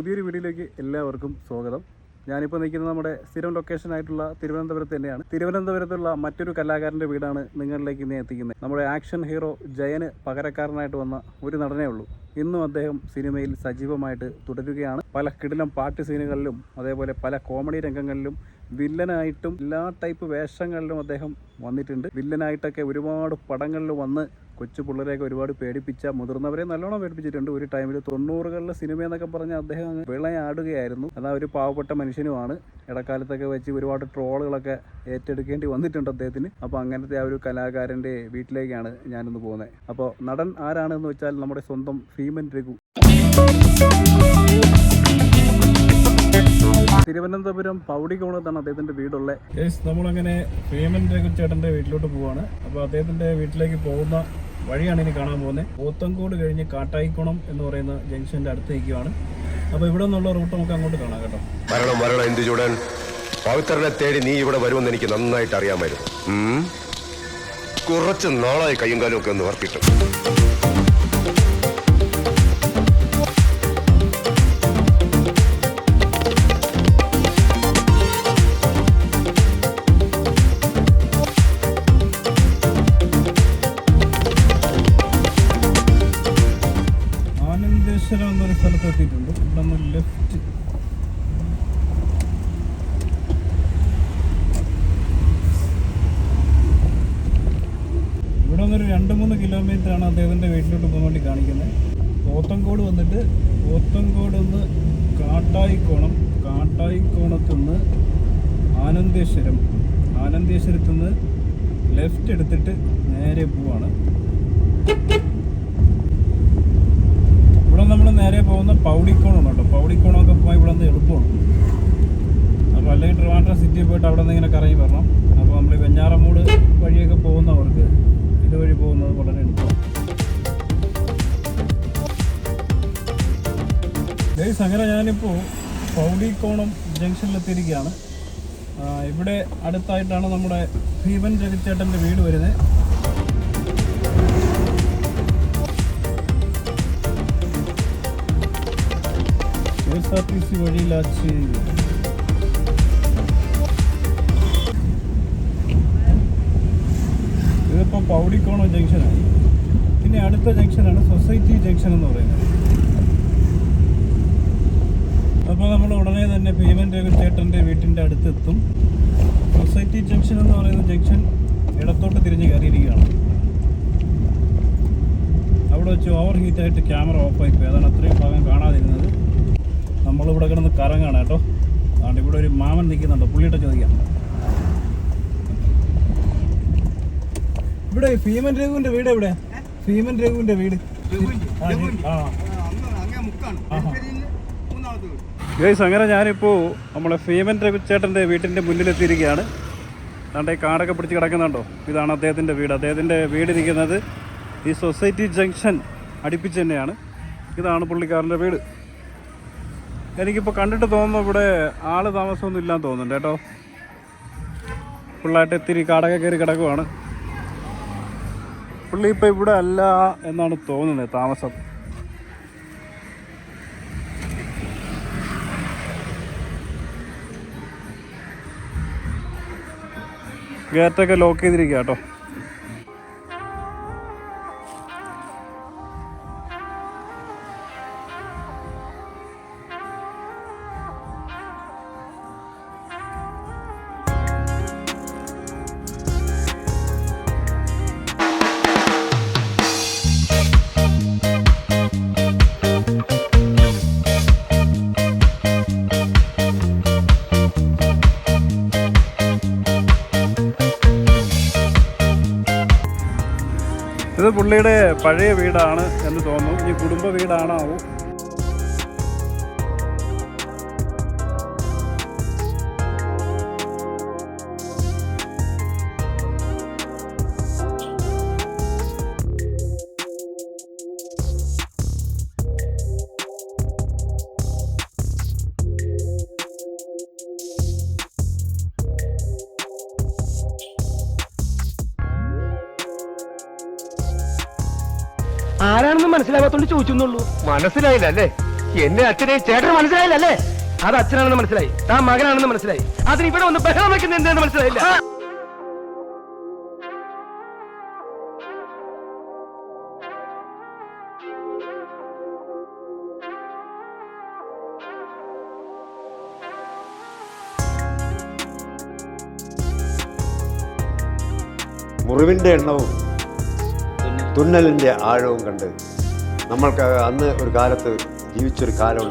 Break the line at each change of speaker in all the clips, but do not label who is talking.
പുതിയൊരു വീഡിയോയിലേക്ക് എല്ലാവർക്കും സ്വാഗതം. ഞാനിപ്പോൾ നിൽക്കുന്നത് നമ്മുടെ സ്ഥിരം ലൊക്കേഷനായിട്ടുള്ള തിരുവനന്തപുരത്ത് തന്നെയാണ്. തിരുവനന്തപുരത്തുള്ള മറ്റൊരു കലാകാരൻ്റെ വീടാണ് നിങ്ങളിലേക്ക് ഇന്ന് എത്തിക്കുന്നത്. നമ്മുടെ ആക്ഷൻ ഹീറോ ജയന് പകരക്കാരനായിട്ട് വന്ന ഒരു നടനേ ഉള്ളൂ. ഇന്നും അദ്ദേഹം സിനിമയിൽ സജീവമായിട്ട് തുടരുകയാണ്. പല കിടിലം പാട്ട് സീനുകളിലും അതേപോലെ പല കോമഡി രംഗങ്ങളിലും വില്ലനായിട്ടും എല്ലാ ടൈപ്പ് വേഷങ്ങളിലും അദ്ദേഹം വന്നിട്ടുണ്ട്. വില്ലനായിട്ടൊക്കെ ഒരുപാട് പടങ്ങളിൽ വന്ന് കൊച്ചു പിള്ളേരെയൊക്കെ ഒരുപാട് പേടിപ്പിച്ച, മുതിർന്നവരെ നല്ലോണം പേടിപ്പിച്ചിട്ടുണ്ട്. ഒരു ടൈമിൽ 90കളിലെ സിനിമ എന്നൊക്കെ പറഞ്ഞാൽ അദ്ദേഹം അങ്ങ് വിളയാടുകയായിരുന്നു. എന്നാൽ ഒരു പാവപ്പെട്ട മനുഷ്യനുമാണ്. ഇടക്കാലത്തൊക്കെ വെച്ച് ഒരുപാട് ട്രോളുകളൊക്കെ ഏറ്റെടുക്കേണ്ടി വന്നിട്ടുണ്ട് അദ്ദേഹത്തിന്. അപ്പോൾ അങ്ങനത്തെ ആ ഒരു കലാകാരൻ്റെ വീട്ടിലേക്കാണ് ഞാനിന്ന് പോകുന്നത്. അപ്പോൾ നടൻ ആരാണെന്ന് വെച്ചാൽ നമ്മുടെ സ്വന്തം ഭീമൻ രഘു. തിരുവനന്തപുരം പൗടിക്കോണത്താണ് അദ്ദേഹത്തിന്റെ വീടുള്ളത്. നമ്മളങ്ങനെ ഭീമൻ രഘു ചേട്ടന്റെ വീട്ടിലോട്ട് പോവാണ്. അപ്പോൾ അദ്ദേഹത്തിന്റെ വീട്ടിലേക്ക് പോകുന്ന വഴിയാണ് ഇനി കാണാൻ പോകുന്നത്. പോത്തങ്കോട് കഴിഞ്ഞ് കാട്ടായിക്കുണം എന്ന് പറയുന്ന ജംഗ്ഷന്റെ അടുത്ത് നിൽക്കുകയാണ്. അപ്പോൾ ഇവിടെ നിന്നുള്ള റൂട്ട് നമുക്ക് അങ്ങോട്ട് കാണാം കേട്ടോ.
വരണം എന്ത് ചൂടാൻ. പവിത്രനെ തേടി നീ ഇവിടെ വരുമെന്ന് എനിക്ക് നന്നായിട്ട് അറിയാമായിരുന്നു. കുറച്ച് നാളായി കയ്യും കാലും ഒക്കെ ഒന്ന് വർത്തിട്ടു.
എന്നൊരു സ്ഥലത്ത് എത്തിയിട്ടുണ്ട്. ഇവിടെ നിന്ന് ലെഫ്റ്റ് ഇവിടെ നിന്നൊരു 2-3 കിലോമീറ്ററാണ് അദ്ദേഹത്തിൻ്റെ വീട്ടിലോട്ട് പോകാൻ വേണ്ടി കാണിക്കുന്നത്. പോത്തങ്കോട് വന്നിട്ട് പോത്തങ്കോട് നിന്ന് കാട്ടായിക്കോണത്തുനിന്ന് ആനന്ദേശ്വരത്തുനിന്ന് ലെഫ്റ്റ് എടുത്തിട്ട് നേരെ പോവാണ്. ഇവിടെ നമ്മൾ നേരെ പോകുന്ന പൗടിക്കോണമാണ് കേട്ടോ. പൗടിക്കോണമൊക്കെ പോയി ഇവിടെ നിന്ന് എളുപ്പമാണ്. അപ്പോൾ അല്ലെങ്കിൽ ട്രിവാൻഡ്രം സിറ്റിയിൽ പോയിട്ട് അവിടെ നിന്ന് ഇങ്ങനെ കറങ്ങി വരണം. അപ്പോൾ നമ്മൾ വെഞ്ഞാറമൂട് വഴിയൊക്കെ പോകുന്നവർക്ക് ഇതുവഴി പോകുന്നത് വളരെ എളുപ്പമാണ്. അങ്ങനെ ഞാനിപ്പോൾ പൗടിക്കോണം ജംഗ്ഷനിലെത്തിയിരിക്കുകയാണ്. ഇവിടെ അടുത്തായിട്ടാണ് നമ്മുടെ ഭീമൻ രഘുചേട്ടൻ്റെ വീട് വരുന്നത്. KSRTC വഴിയിലാച്ച് ഇതിപ്പോൾ പൗടിക്കോണം ജംഗ്ഷനായി. പിന്നെ അടുത്ത ജംഗ്ഷനാണ് സൊസൈറ്റി ജംഗ്ഷൻ എന്ന് പറയുന്നത്. അപ്പോൾ നമ്മൾ ഉടനെ തന്നെ ഭീമൻ രഘുചേട്ടൻ്റെ വീട്ടിൻ്റെ അടുത്തെത്തും. സൊസൈറ്റി ജംഗ്ഷൻ എന്ന് പറയുന്ന ജംഗ്ഷൻ ഇടത്തോട്ട് തിരിഞ്ഞ് കയറിയിരിക്കുകയാണ്. അവിടെ വെച്ച് ഓവർ ഹീറ്റായിട്ട് ക്യാമറ ഓഫായിപ്പോയി. അതാണ് അത്രയും ഭാഗം കാണാതിരുന്നത്. നമ്മളിവിടെ കിടന്ന് കറങ്ങാണ് കേട്ടോ. അതുകൊണ്ട് ഇവിടെ ഒരു മാമൻ നിൽക്കുന്നുണ്ടോ, പുള്ളിയിട്ട് ചോദിക്കാം. ഇവിടെ ഭീമൻ രഘുവിൻ്റെ വീട് എവിടെ? ഭീമൻ രഘുവിൻ്റെ വീട് അങ്ങനെ ഞാനിപ്പോൾ നമ്മളെ ഭീമൻ രഘുചേട്ടൻ്റെ വീട്ടിൻ്റെ മുന്നിലെത്തിയിരിക്കുകയാണ്. അതുകൊണ്ട് ഈ കാടൊക്കെ പിടിച്ച് കിടക്കുന്നുണ്ടോ, ഇതാണ് അദ്ദേഹത്തിൻ്റെ വീട്. അദ്ദേഹത്തിൻ്റെ വീടിരിക്കുന്നത് ഈ സൊസൈറ്റി ജംഗ്ഷൻ അടുപ്പിച്ച് തന്നെയാണ്. ഇതാണ് പുള്ളിക്കാരൻ്റെ വീട്. എനിക്കിപ്പോൾ കണ്ടിട്ട് തോന്നുന്നു ഇവിടെ ആൾ താമസമൊന്നും ഇല്ലാന്ന് തോന്നുന്നുണ്ട് കേട്ടോ. ഫുള്ളായിട്ട് ഇത്തിരി കാടൊക്കെ കയറി കിടക്കുവാണ്. പുള്ളി ഇപ്പോൾ ഇവിടെ അല്ല എന്നാണ് തോന്നുന്നത് താമസം. ഗേറ്റൊക്കെ ലോക്ക് ചെയ്തിരിക്കുക കേട്ടോ. ഇത് പുള്ളിയുടെ പഴയ വീടാണ് എന്ന് തോന്നുന്നു. ഈ കുടുംബ വീടാണാവൂ.
ആരാണെന്ന് മനസ്സിലാവാത്തോണ്ട് ചോദിച്ചെന്നുള്ളൂ.
മനസ്സിലായില്ല അല്ലേ?
എന്റെ അച്ഛനെ ചേട്ടന് മനസ്സിലായില്ലല്ലേ? അത് അച്ഛനാണെന്ന് മനസ്സിലായി, താൻ മകനാണെന്ന് മനസ്സിലായി. അതിന് ഇവിടെ ഒന്ന് ബഹളം വയ്ക്കുന്ന എന്താണെന്ന് മനസ്സിലായില്ല.
മുറിവിൻ്റെ എണ്ണവും തുന്നലിൻ്റെ ആഴവും കണ്ട് നമ്മൾക്ക് അന്ന് ഒരു കാലത്ത് ജീവിച്ചൊരു കാലം.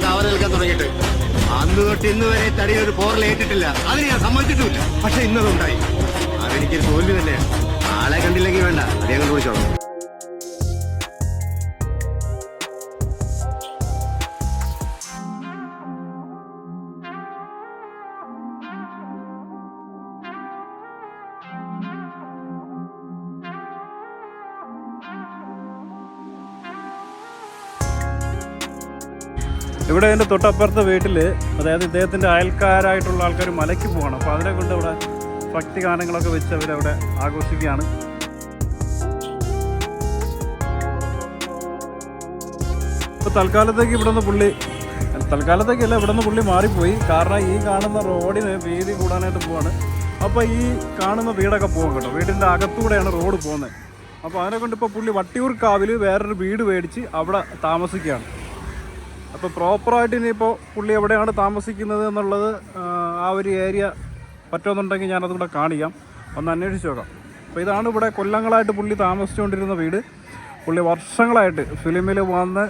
കാവൽ നിൽക്കാൻ തുടങ്ങിയിട്ട് അന്ന് തൊട്ട് ഇന്ന് വരെ തടിയൊരു പോറലേറ്റിട്ടില്ല. അതിന് ഞാൻ സമ്മതിച്ചിട്ടുമില്ല. പക്ഷെ ഇന്നതുണ്ടായി. അതെനിക്കൊരു തോൽവി തന്നെയാണ്. ആളെ കണ്ടില്ലെങ്കിൽ വേണ്ട, അതേ കണ്ടുപിടിച്ചോളാം.
ഇവിടെ എൻ്റെ തൊട്ടപ്പുറത്തെ വീട്ടിൽ, അതായത് ഇദ്ദേഹത്തിൻ്റെ അയൽക്കാരായിട്ടുള്ള ആൾക്കാർ മലയ്ക്ക് പോകണം. അപ്പോൾ അതിനെ കൊണ്ട് ഇവിടെ ഭക്തി ഗാനങ്ങളൊക്കെ വെച്ച് അവരവിടെ ആഘോഷിക്കുകയാണ്. ഇപ്പോൾ തൽക്കാലത്തേക്കല്ല, ഇവിടെ നിന്ന് പുള്ളി മാറിപ്പോയി. കാരണം ഈ കാണുന്ന റോഡിന് വീതി കൂടാനായിട്ട് പോവാണ്. അപ്പോൾ ഈ കാണുന്ന വീടൊക്കെ പോകും കേട്ടോ. വീടിൻ്റെ അകത്തൂടെയാണ് റോഡ് പോകുന്നത്. അപ്പോൾ അതിനെ കൊണ്ട് ഇപ്പോൾ പുള്ളി വട്ടിയൂർക്കാവിൽ വേറൊരു വീട് മേടിച്ച് അവിടെ താമസിക്കുകയാണ്. അപ്പോൾ പ്രോപ്പറായിട്ട് ഇനിയിപ്പോൾ പുള്ളി എവിടെയാണ് താമസിക്കുന്നത് എന്നുള്ളത് ആ ഒരു ഏരിയ പറ്റുമെന്നുണ്ടെങ്കിൽ ഞാനതും കൂടെ കാണിക്കാം, ഒന്ന് അന്വേഷിച്ച് നോക്കാം. അപ്പോൾ ഇതാണ് ഇവിടെ കൊല്ലങ്ങളായിട്ട് പുള്ളി താമസിച്ചുകൊണ്ടിരുന്ന വീട്. പുള്ളി വർഷങ്ങളായിട്ട് ഫിലിമിൽ വന്ന്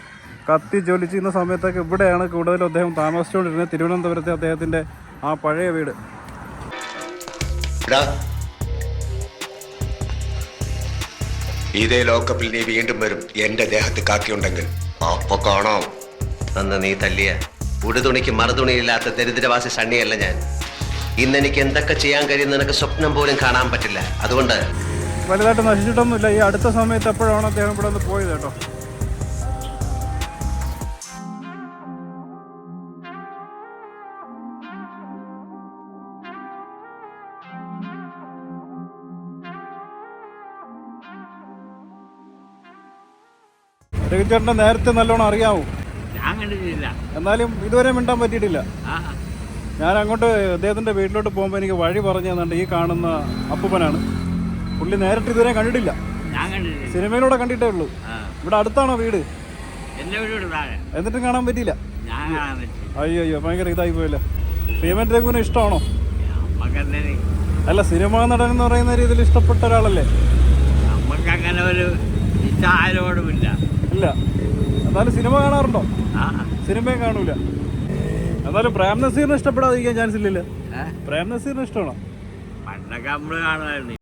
കത്തി ജ്വലിച്ചിരുന്ന സമയത്തൊക്കെ ഇവിടെയാണ് കൂടുതലും അദ്ദേഹം താമസിച്ചുകൊണ്ടിരുന്നത്. തിരുവനന്തപുരത്തെ അദ്ദേഹത്തിൻ്റെ ആ പഴയ വീട്.
ഇതേ ലോക്കപ്പിൽ നീ വീണ്ടും വരും. എന്റെ ദേഹത്ത് കാക്കിയുണ്ടെങ്കിൽ അപ്പൊ കാണാം.
അന്ന് നീ തല്ലിയ ഉടുതുണിക്ക് മറുതുണിയില്ലാത്ത ദരിദ്രവാസി സണ്ണിയല്ല ഞാൻ. ഇന്നെനിക്ക് എന്തൊക്കെ ചെയ്യാൻ കഴിയുന്ന നിനക്ക് സ്വപ്നം പോലും കാണാൻ പറ്റില്ല. അതുകൊണ്ട്
വലുതായിട്ട് നശിച്ചിട്ടൊന്നുമില്ല. ഈ അടുത്ത സമയത്ത് എപ്പോഴാണ് അദ്ദേഹം ഇവിടെ നിന്ന് പോയത് കേട്ടോ. രവിചേട്ടനെ നേരത്തെ നല്ലോണം അറിയാവൂ?
ഞാൻ കണ്ടിട്ടില്ല,
എന്നാലും ഇതുവരെ മിണ്ടാൻ പറ്റിയിട്ടില്ല.
ആ
ഞാൻ അങ്ങോട്ട് അദ്ദേഹത്തിൻ്റെ വീട്ടിലോട്ട് പോകുമ്പോൾ എനിക്ക് വഴി പറഞ്ഞു തന്നുണ്ട്. ഈ കാണുന്ന അപ്പൂപ്പനാണ്. പുള്ളി നേരിട്ട് ഇതുവരെ കണ്ടിട്ടില്ല,
ഞാൻ കണ്ടിട്ടില്ല.
സിനിമയിലൂടെ കണ്ടിട്ടേ ഉള്ളൂ. ഇവിടെ അടുത്താണോ വീട്?
എൻ്റെ വീട് താഴെ.
എന്നിട്ടും കാണാൻ പറ്റിയില്ല.
ഞാൻ കാണാൻ പറ്റി.
അയ്യോ ഭയങ്കര ഇതായി പോയല്ലോ. ഭീമൻ രഘുവിനെ ഇഷ്ടമാണോ?
നമുക്കെന്തായാലും
അല്ല, സിനിമാ നടൻ എന്ന് പറയുന്ന രീതിയിൽ ഇഷ്ടപ്പെട്ട ഒരാളല്ലേ?
നമുക്ക് അങ്ങനെ ഒരു ഇഷ്ടമാരോടുമില്ല.
ഇല്ല, എന്നാലും സിനിമ കാണാറുണ്ടോ?
ആ
സിനിമയും കാണൂല. എന്നാലും പ്രേം നസീറിനെ ഇഷ്ടപ്പെടാതിരിക്കാൻ ചാൻസ് ഇല്ലല്ലോ. പ്രേം നസീറിനെ ഇഷ്ടമാണോ?
പണ്ടൊക്കെ നമ്മൾ കാണുമായിരുന്നു.